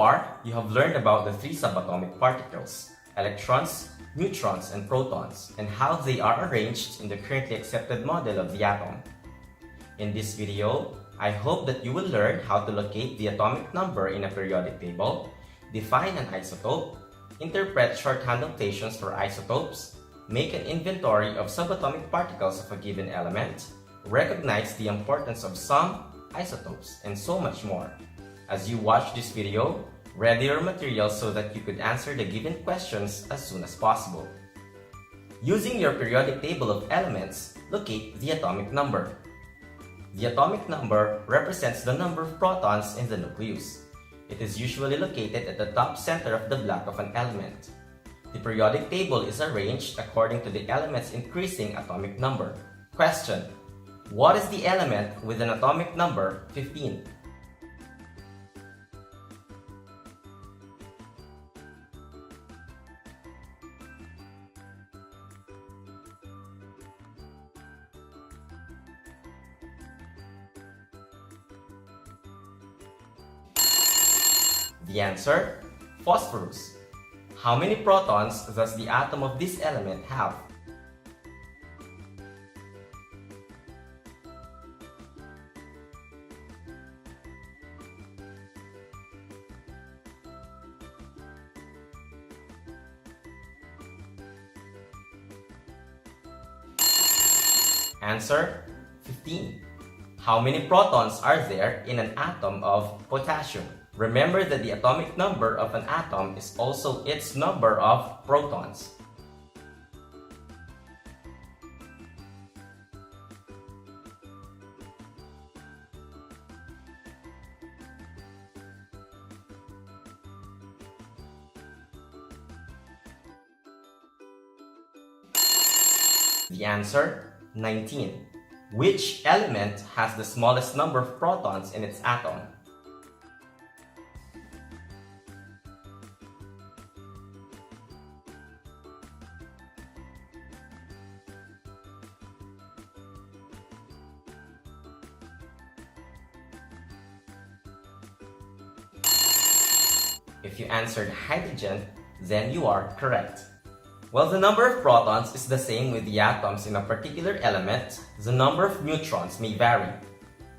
far, you have learned about the three subatomic particles, electrons, neutrons, and protons, and how they are arranged in the currently accepted model of the atom. In this video, I hope that you will learn how to locate the atomic number in a periodic table, define an isotope, interpret shorthand notations for isotopes, make an inventory of subatomic particles of a given element, recognize the importance of some isotopes, and so much more. As you watch this video, ready your materials so that you could answer the given questions as soon as possible. Using your periodic table of elements, locate the atomic number. The atomic number represents the number of protons in the nucleus. It is usually located at the top center of the block of an element. The periodic table is arranged according to the element's increasing atomic number. Question: what is the element with an atomic number 15? The answer: phosphorus. How many protons does the atom of this element have? Answer: 15. How many protons are there in an atom of potassium? Remember that the atomic number of an atom is also its number of protons. The answer: 19. Which element has the smallest number of protons in its atom? If you answered hydrogen, then you are correct. While the number of protons is the same with the atoms in a particular element, the number of neutrons may vary.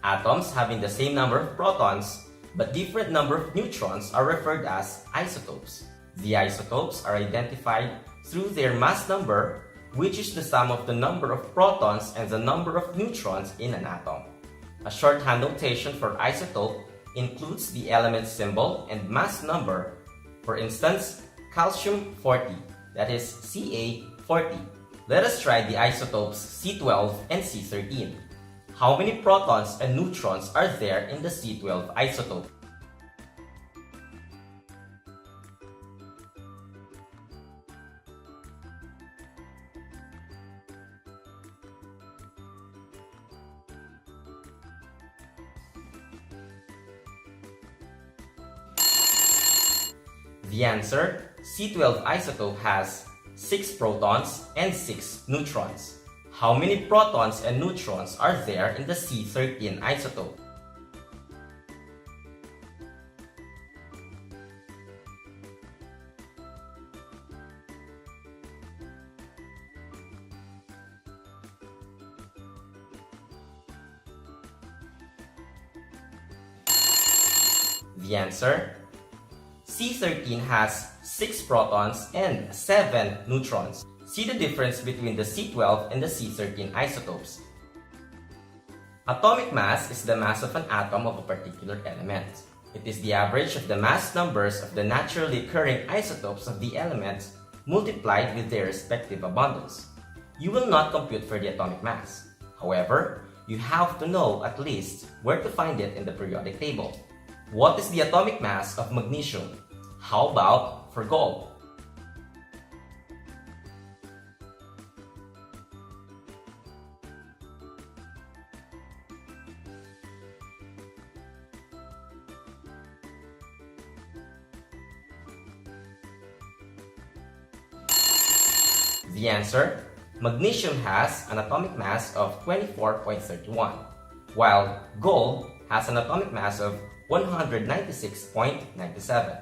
Atoms having the same number of protons but different number of neutrons are referred as isotopes. The isotopes are identified through their mass number, which is the sum of the number of protons and the number of neutrons in an atom. A shorthand notation for isotope includes the element symbol and mass number. For instance, calcium 40, that is Ca40. Let us try the isotopes C12 and C13. How many protons and neutrons are there in the C12 isotope? The answer: C12 isotope has 6 protons and 6 neutrons. How many protons and neutrons are there in the C13 isotope? The answer: C13 has 6 protons and 7 neutrons. See the difference between the C12 and the C13 isotopes. Atomic mass is the mass of an atom of a particular element. It is the average of the mass numbers of the naturally occurring isotopes of the element multiplied with their respective abundance. You will not compute for the atomic mass. However, you have to know at least where to find it in the periodic table. What is the atomic mass of magnesium? How about for gold? The answer: magnesium has an atomic mass of 24.31, while gold has an atomic mass of 196.97.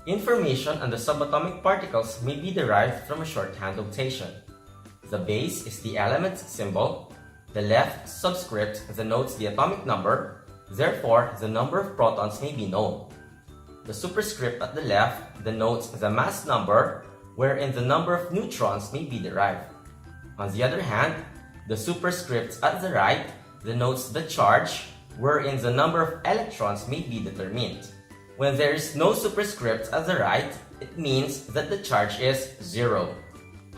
Information on the subatomic particles may be derived from a shorthand notation. The base is the element symbol. The left subscript denotes the atomic number, therefore the number of protons may be known. The superscript at the left denotes the mass number, wherein the number of neutrons may be derived. On the other hand, the superscript at the right denotes the charge, wherein the number of electrons may be determined. When there is no superscript at the right, it means that the charge is 0.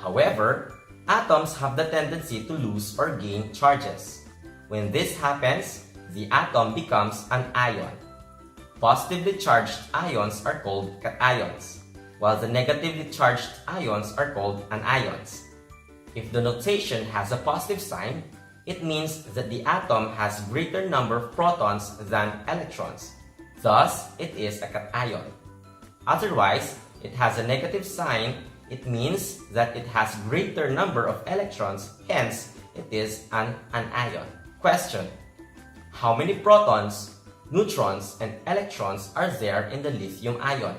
However, atoms have the tendency to lose or gain charges. When this happens, the atom becomes an ion. Positively charged ions are called cations, while the negatively charged ions are called anions. If the notation has a positive sign, it means that the atom has greater number of protons than electrons. Thus, it is a cation. Otherwise, it has a negative sign. It means that it has greater number of electrons, hence it is an anion. Question: how many protons, neutrons, and electrons are there in the lithium ion?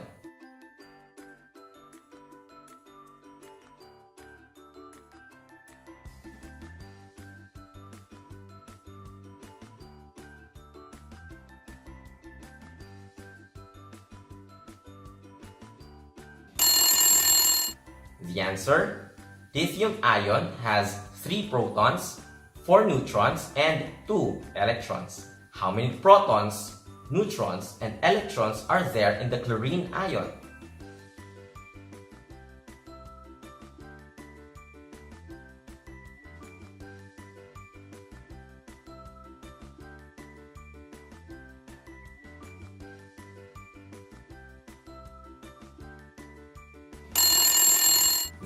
The answer: lithium ion has 3 protons, 4 neutrons, and 2 electrons. How many protons, neutrons, and electrons are there in the chlorine ion?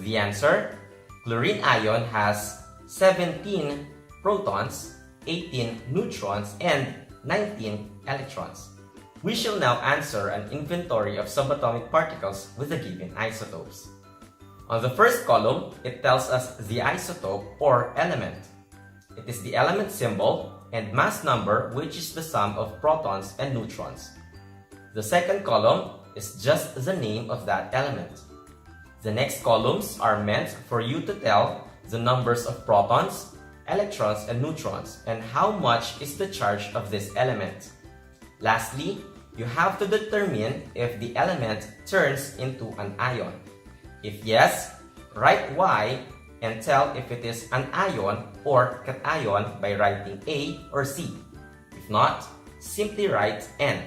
The answer: chlorine ion has 17 protons, 18 neutrons, and 19 electrons. We shall now answer an inventory of subatomic particles with the given isotopes. On the first column, it tells us the isotope or element. It is the element symbol and mass number, which is the sum of protons and neutrons. The second column is just the name of that element. The next columns are meant for you to tell the numbers of protons, electrons, and neutrons, and how much is the charge of this element. Lastly, you have to determine if the element turns into an ion. If yes, write Y and tell if it is an ion or cation by writing A or C. If not, simply write N.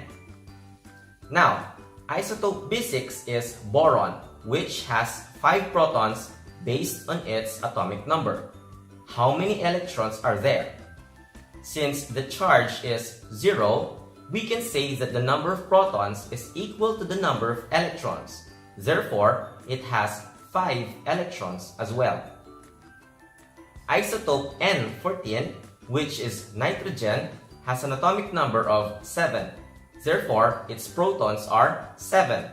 Now, isotope B6 is boron, which has 5 protons based on its atomic number. How many electrons are there? Since the charge is 0, we can say that the number of protons is equal to the number of electrons. Therefore, it has 5 electrons as well. Isotope N14, which is nitrogen, has an atomic number of 7. Therefore, its protons are 7.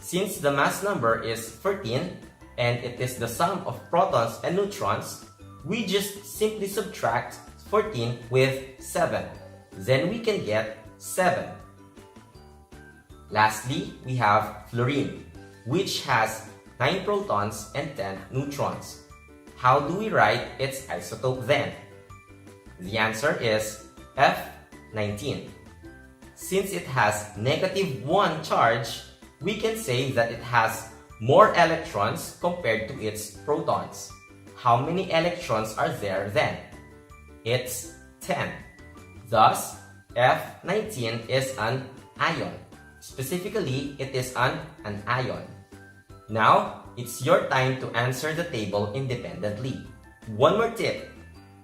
Since the mass number is 13 and it is the sum of protons and neutrons, we just simply subtract 14 with 7. Then we can get 7. Lastly, we have fluorine, which has 9 protons and 10 neutrons. How do we write its isotope then? The answer is F19. Since it has -1 charge, we can say that it has more electrons compared to its protons. How many electrons are there then? It's 10. Thus, F19 is an ion. Specifically, it is an ion. Now, it's your time to answer the table independently. One more tip.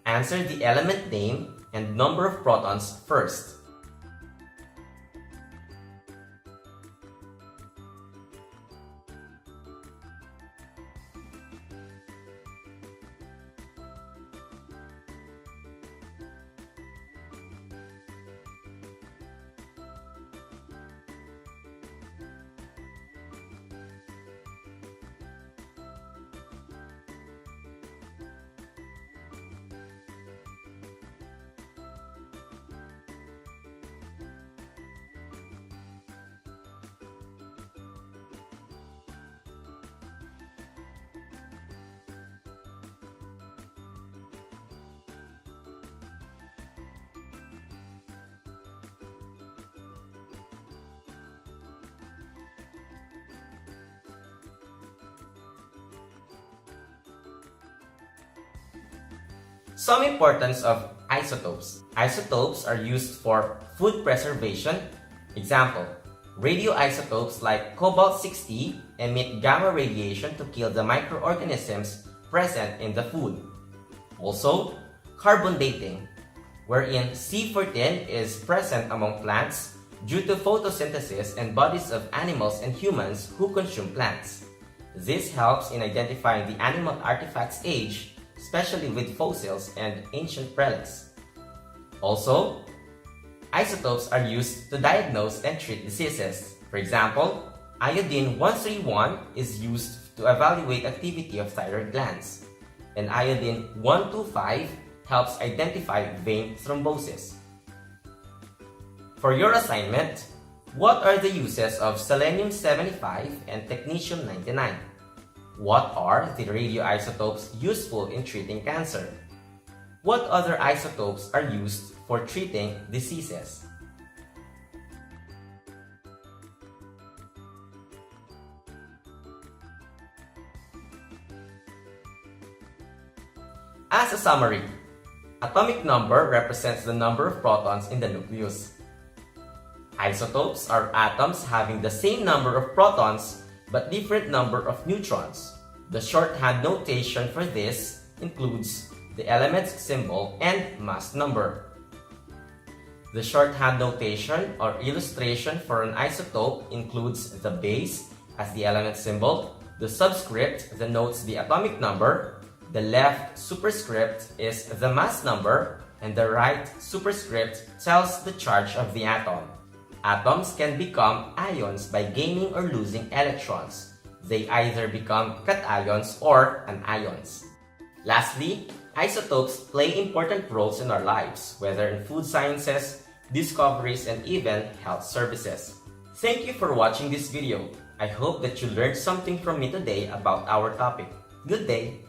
Answer the element name and number of protons first. Some importance of isotopes. Isotopes are used for food preservation. Example, radioisotopes like cobalt-60 emit gamma radiation to kill the microorganisms present in the food. Also, carbon dating, wherein C14 is present among plants due to photosynthesis and bodies of animals and humans who consume plants. This helps in identifying the animal artifact's age, especially with fossils and ancient relics. Also, isotopes are used to diagnose and treat diseases. For example, iodine-131 is used to evaluate activity of thyroid glands, and iodine-125 helps identify vein thrombosis. For your assignment, what are the uses of selenium-75 and technetium-99? What are the radioisotopes useful in treating cancer? What other isotopes are used for treating diseases? As a summary, atomic number represents the number of protons in the nucleus. Isotopes are atoms having the same number of protons but different number of neutrons. The shorthand notation for this includes the element's symbol and mass number. The shorthand notation or illustration for an isotope includes the base as the element symbol, the subscript denotes the atomic number, the left superscript is the mass number, and the right superscript tells the charge of the atom. Atoms can become ions by gaining or losing electrons. They either become cations or anions. Lastly, isotopes play important roles in our lives, whether in food sciences, discoveries, and even health services. Thank you for watching this video. I hope that you learned something from me today about our topic. Good day!